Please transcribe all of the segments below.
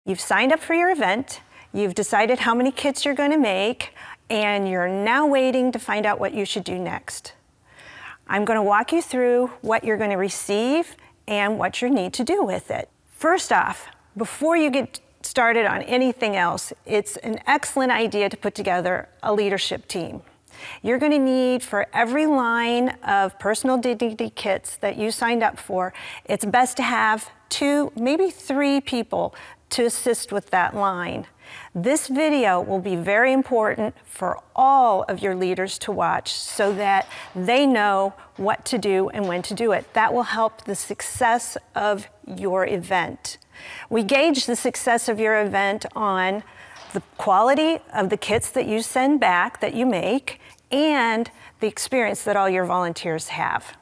You've signed up for your event, you've decided how many kits you're going to make, and you're now waiting to find out what you should do next. I'm going to walk you through what you're going to receive and what you need to do with it. First off, before you get started on anything else, it's an excellent idea to put together a leadership team. You're going to need, for every line of personal dignity kits that you signed up for, it's best to have 2, maybe 3 people to assist with that line. This video will be very important for all of your leaders to watch so that they know what to do and when to do it. That will help the success of your event. We gauge the success of your event on the quality of the kits that you send back, that you make, and the experience that all your volunteers have.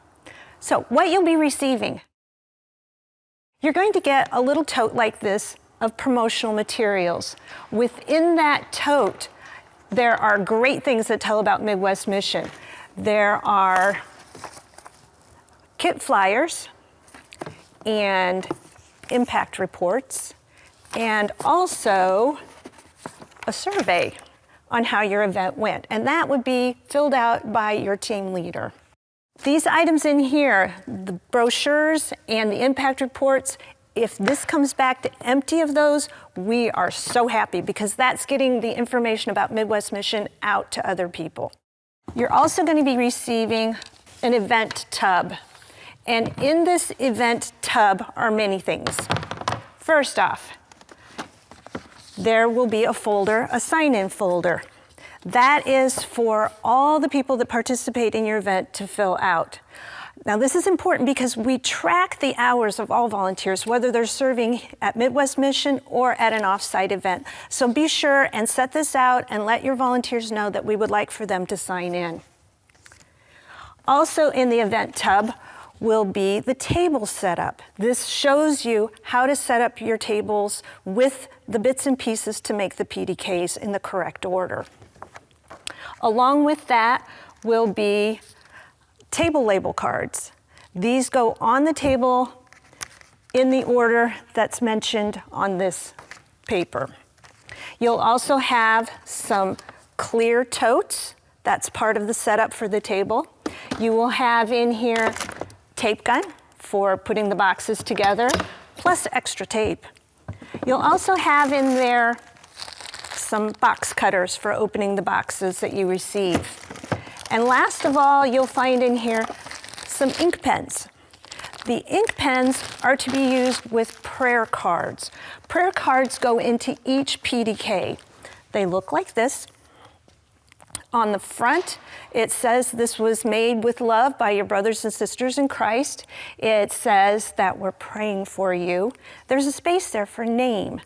So what you'll be receiving. You're going to get a little tote like this of promotional materials. Within that tote, there are great things that tell about Midwest Mission. There are kit flyers and impact reports, and also a survey on how your event went, and that would be filled out by your team leader. These items in here, the brochures and the impact reports, if this comes back to empty of those, we are so happy because that's getting the information about Midwest Mission out to other people. You're also going to be receiving an event tub. And in this event tub are many things. First off, there will be a folder, a sign-in folder. That is for all the people that participate in your event to fill out. Now this is important because we track the hours of all volunteers, whether they're serving at Midwest Mission or at an off-site event. So be sure and set this out and let your volunteers know that we would like for them to sign in. Also in the event tub will be the table setup. This shows you how to set up your tables with the bits and pieces to make the PDKs in the correct order. Along with that will be table label cards. These go on the table in the order that's mentioned on this paper. You'll also have some clear totes. That's part of the setup for the table. You will have in here tape gun for putting the boxes together, plus extra tape. You'll also have in there some box cutters for opening the boxes that you receive. And last of all, you'll find in here some ink pens. The ink pens are to be used with prayer cards. Prayer cards go into each PDK. They look like this. On the front, it says this was made with love by your brothers and sisters in Christ. It says that we're praying for you. There's a space there for name.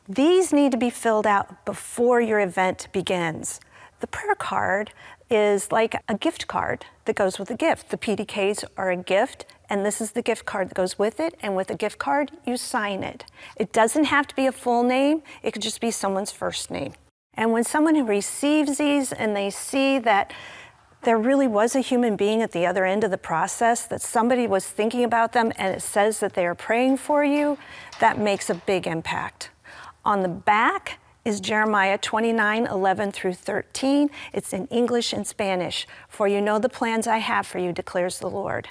These need to be filled out before your event begins. The prayer card is like a gift card that goes with a gift. The PDKs are a gift, and this is the gift card that goes with it, and with a gift card, you sign it. It doesn't have to be a full name, it could just be someone's first name. And when someone who receives these and they see that there really was a human being at the other end of the process, that somebody was thinking about them and it says that they are praying for you, that makes a big impact. On the back is Jeremiah 29:11 through 13. It's in English and Spanish. For you know the plans I have for you, declares the Lord.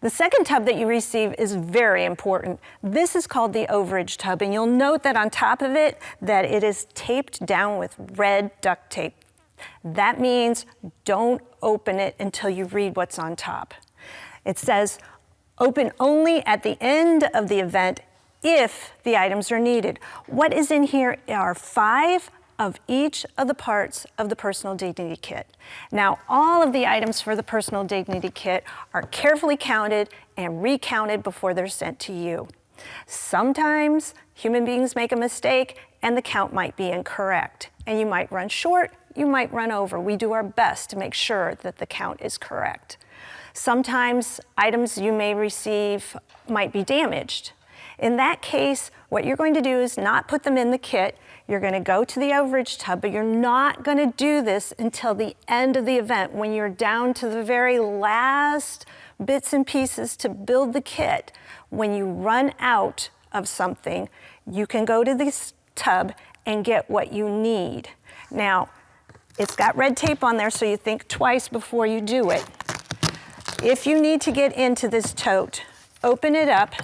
The second tub that you receive is very important. This is called the overage tub, and you'll note that on top of it, that it is taped down with red duct tape. That means don't open it until you read what's on top. It says, open only at the end of the event if the items are needed. What is in here are 5 of each of the parts of the personal dignity kit. Now, all of the items for the personal dignity kit are carefully counted and recounted before they're sent to you. Sometimes human beings make a mistake and the count might be incorrect, and you might run short, you might run over. We do our best to make sure that the count is correct. Sometimes items you may receive might be damaged. In that case, what you're going to do is not put them in the kit. You're going to go to the overage tub, but you're not going to do this until the end of the event when you're down to the very last bits and pieces to build the kit. When you run out of something, you can go to this tub and get what you need. Now, it's got red tape on there, so you think twice before you do it. If you need to get into this tote, open it up.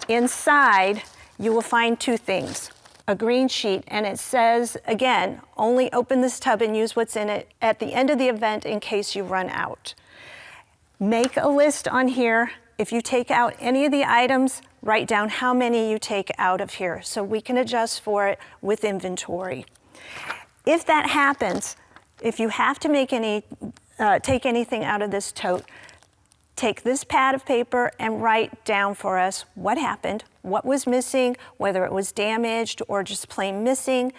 Inside, you will find two things. A green sheet, and it says, again, only open this tub and use what's in it at the end of the event in case you run out. Make a list on here. If you take out any of the items, write down how many you take out of here so we can adjust for it with inventory. If that happens, if you have to make take anything out of this tote, take this pad of paper and write down for us what happened, what was missing, whether it was damaged or just plain missing.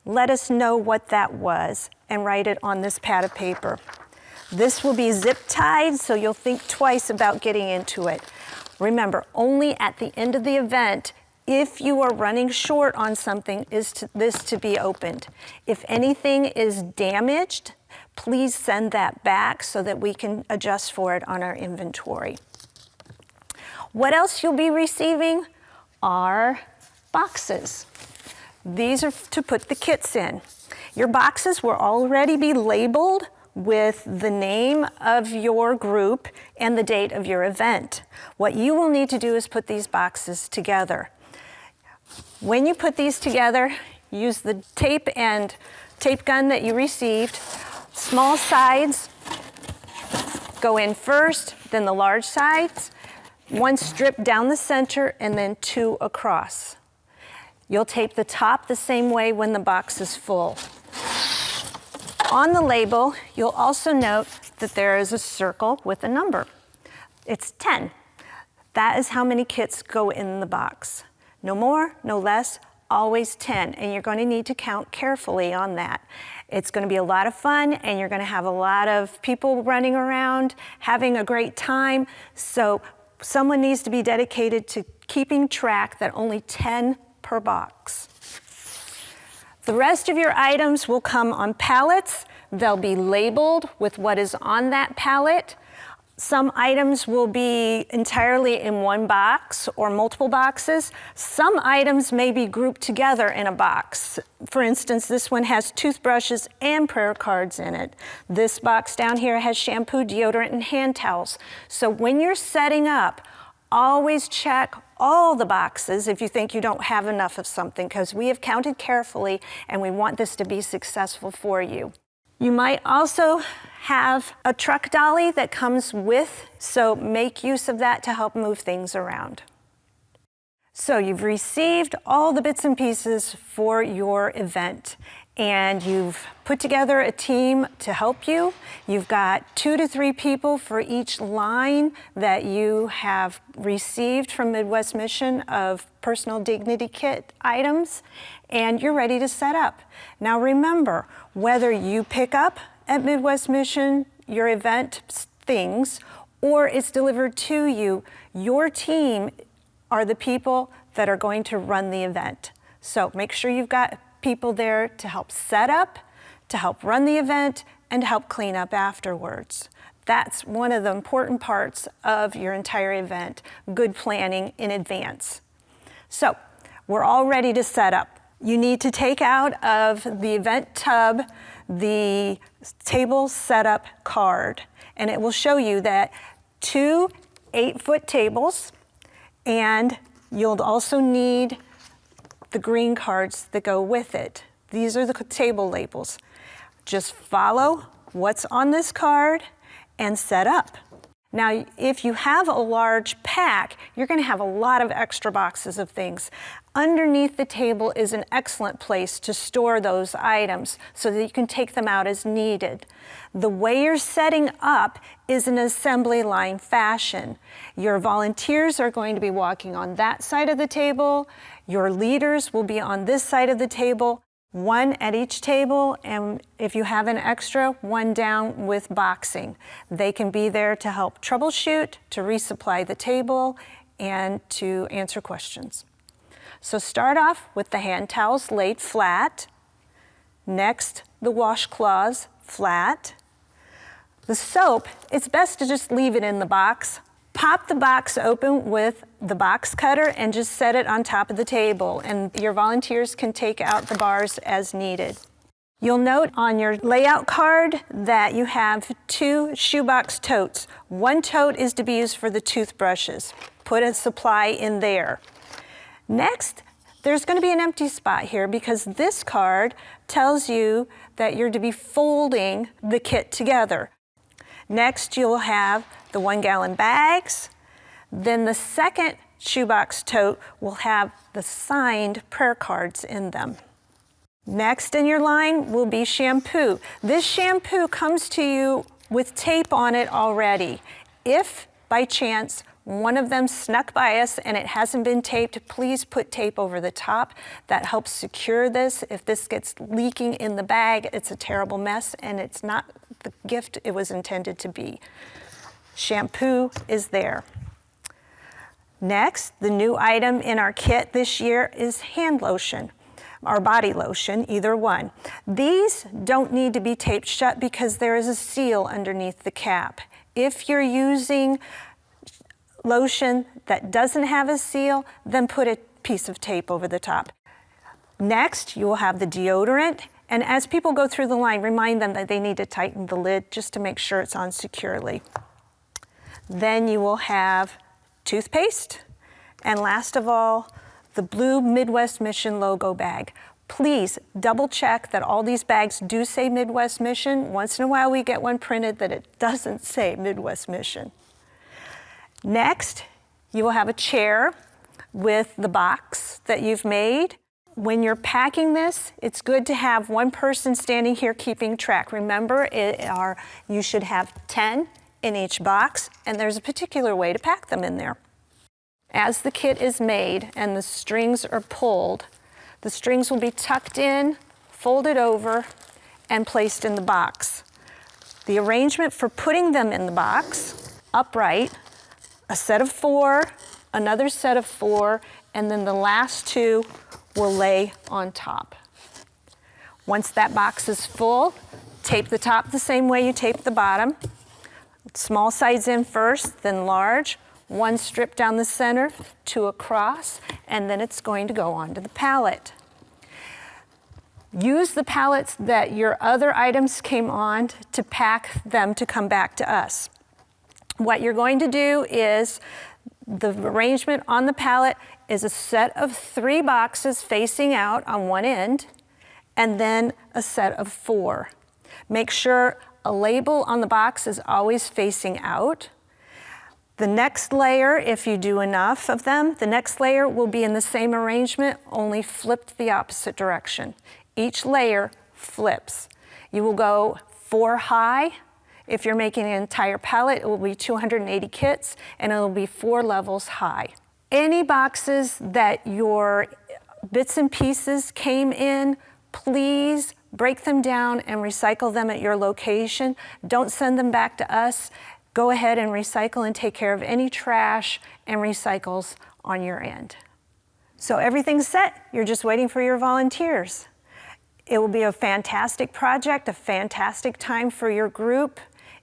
Let us know what that was and write it on this pad of paper. This will be zip tied, so you'll think twice about getting into it. Remember, only at the end of the event, if you are running short on something, is this to be opened. If anything is damaged, please send that back so that we can adjust for it on our inventory. What else you'll be receiving are boxes. These are to put the kits in. Your boxes will already be labeled with the name of your group and the date of your event. What you will need to do is put these boxes together. When you put these together, use the tape and tape gun that you received. Small sides go in first, then the large sides. One strip down the center and then two across. You'll tape the top the same way when the box is full. On the label, you'll also note that there is a circle with a number. It's 10. That is how many kits go in the box. No more, no less, always 10, and you're going to need to count carefully on that. It's going to be a lot of fun, and you're going to have a lot of people running around, having a great time, so someone needs to be dedicated to keeping track that only 10 per box. The rest of your items will come on pallets. They'll be labeled with what is on that pallet. Some items will be entirely in one box or multiple boxes. Some items may be grouped together in a box. For instance, this one has toothbrushes and prayer cards in it. This box down here has shampoo, deodorant, and hand towels. So when you're setting up, always check all the boxes if you think you don't have enough of something, because we have counted carefully and we want this to be successful for you. You might also have a truck dolly that comes with, so make use of that to help move things around. So you've received all the bits and pieces for your event, and you've put together a team to help you. You've got 2 to 3 people for each line that you have received from Midwest Mission of personal dignity kit items, and you're ready to set up. Now remember, whether you pick up at Midwest Mission your event things or it's delivered to you, your team are the people that are going to run the event. So make sure you've got people there to help set up, to help run the event, and to help clean up afterwards. That's one of the important parts of your entire event, good planning in advance. So we're all ready to set up. You need to take out of the event tub the table setup card, and it will show you that 2 8-foot tables, and you'll also need the green cards that go with it. These are the table labels. Just follow what's on this card and set up. Now, if you have a large pack, you're going to have a lot of extra boxes of things. Underneath the table is an excellent place to store those items so that you can take them out as needed. The way you're setting up is an assembly line fashion. Your volunteers are going to be walking on that side of the table. Your leaders will be on this side of the table. 1 at each table, and if you have an extra, 1 down with boxing. They can be there to help troubleshoot, to resupply the table, and to answer questions. So start off with the hand towels laid flat. Next, the washcloths flat. The soap, it's best to just leave it in the box. Pop the box open with the box cutter and just set it on top of the table, and your volunteers can take out the bars as needed. You'll note on your layout card that you have 2 shoebox totes. One tote is to be used for the toothbrushes. Put a supply in there. Next, there's going to be an empty spot here because this card tells you that you're to be folding the kit together. Next, you'll have the 1-gallon bags. Then the second shoebox tote will have the signed prayer cards in them. Next in your line will be shampoo. This shampoo comes to you with tape on it already. If by chance one of them snuck by us and it hasn't been taped, please put tape over the top. That helps secure this. If this gets leaking in the bag, it's a terrible mess and it's not the gift it was intended to be. Shampoo is there. Next, the new item in our kit this year is hand lotion or body lotion, either one. These don't need to be taped shut because there is a seal underneath the cap. If you're using lotion that doesn't have a seal, then put a piece of tape over the top. Next, you will have the deodorant, and as people go through the line, remind them that they need to tighten the lid just to make sure it's on securely. Then you will have toothpaste, and last of all, the blue Midwest Mission logo bag. Please double check that all these bags do say Midwest Mission. Once in a while we get one printed that it doesn't say Midwest Mission. Next, you will have a chair with the box that you've made. When you're packing this, it's good to have one person standing here keeping track. Remember, you should have 10 in each box, and there's a particular way to pack them in there. As the kit is made and the strings are pulled, the strings will be tucked in, folded over, and placed in the box. The arrangement for putting them in the box, upright, a set of 4, another set of 4, and then the last 2 will lay on top. Once that box is full, tape the top the same way you tape the bottom. Small sides in first, then large. 1 strip down the center, 2 across, and then it's going to go onto the pallet. Use the pallets that your other items came on to pack them to come back to us. What you're going to do is, the arrangement on the pallet is a set of 3 boxes facing out on one end, and then a set of 4. Make sure a label on the box is always facing out. The next layer, if you do enough of them, the next layer will be in the same arrangement, only flipped the opposite direction. Each layer flips. You will go 4 high. If you're making an entire pallet, it will be 280 kits, and it will be 4 levels high. Any boxes that your bits and pieces came in, please break them down and recycle them at your location. Don't send them back to us. Go ahead and recycle and take care of any trash and recycles on your end. So everything's set. You're just waiting for your volunteers. It will be a fantastic project, a fantastic time for your group.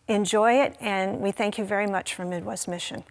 Enjoy it, and we thank you very much for Midwest Mission.